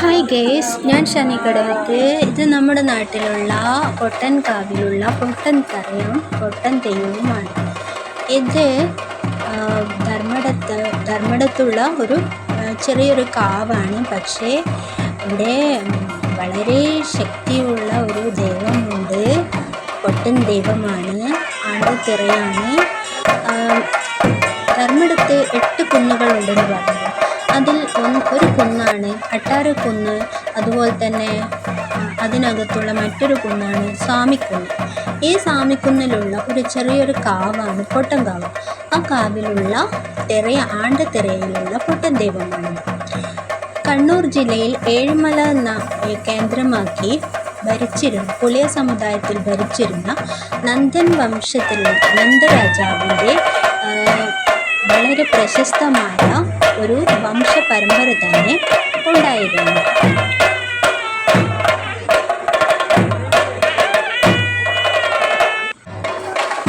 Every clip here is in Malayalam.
ഹായ് ഗേസ്, ഞാൻ ഷനിക്കടവത്ത്. ഇത് നമ്മുടെ നാട്ടിലുള്ള പൊട്ടൻകാവിലുള്ള പൊട്ടൻ തറയും പൊട്ടൻ തെയ്യവുമാണ്. ഇത് ധർമ്മടത്തുള്ള ഒരു ചെറിയൊരു കാവാണ്. പക്ഷേ ഇവിടെ വളരെ ശക്തിയുള്ള ഒരു ദൈവമുണ്ട്. പൊട്ടൻ ദൈവമാണ്, ആണ്ടുതിറയാണ്. ധർമ്മടത്ത് 8 കുന്നുകളുണ്ടെന്ന് പറഞ്ഞു. അതിൽ ഒരു കുന്നാണ് അട്ടാരക്കുന്ന്. അതുപോലെ തന്നെ അതിനകത്തുള്ള മറ്റൊരു കുന്നാണ് സ്വാമിക്കുന്ന്. ഈ സ്വാമിക്കുന്നിലുള്ള ഒരു ചെറിയൊരു കാവാണ് പൊട്ടൻകാവ്. ആ കാവിലുള്ള ആണ്ടുതിറയിലുള്ള പൊട്ടൻ ദൈവമാണ്. കണ്ണൂർ ജില്ലയിൽ ഏഴിമല കേന്ദ്രമാക്കി പുലയ സമുദായത്തിൽ ഭരിച്ചിരുന്ന നന്ദൻ വംശത്തിലുള്ള നന്ദരാജാവിൻ്റെ വളരെ പ്രശസ്തമായ ഒരു വംശപരമ്പര തന്നെ ഉണ്ടായിരുന്നു.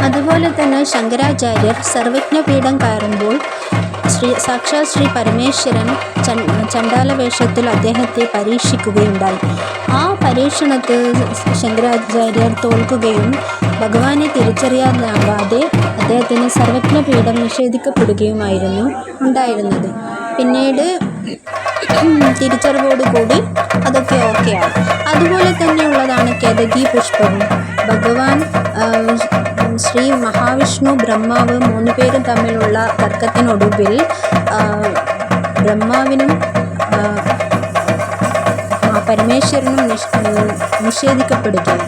അതുപോലെ തന്നെ ശങ്കരാചാര്യർ സർവജ്ഞപീഠം കയറുമ്പോൾ സാക്ഷാൽ ശ്രീ പരമേശ്വരൻ ചണ്ഡാലവേഷത്തിൽ അദ്ദേഹത്തെ പരീക്ഷിക്കുകയുണ്ടായി. ആ പരീക്ഷണത്തിൽ ശങ്കരാചാര്യർ തോൽക്കുകയും ഭഗവാനെ തിരിച്ചറിയാനാകാതെ അദ്ദേഹത്തിന് സർവജ്ഞപീഠം നിഷേധിക്കപ്പെടുകയുമായിരുന്നു ഉണ്ടായിരുന്നത്. പിന്നീട് തിരിച്ചറിവോടുകൂടി അതൊക്കെ ഓക്കെയാവും. അതുപോലെ തന്നെയുള്ളതാണ് കേതകി പുഷ്പവും. ഭഗവാൻ ശ്രീ മഹാവിഷ്ണു, ബ്രഹ്മാവ് 3 പേരും തമ്മിലുള്ള തർക്കത്തിനൊടുവിൽ ബ്രഹ്മാവിനും പരമേശ്വരനും നിഷേധിക്കപ്പെടുകയാണ്.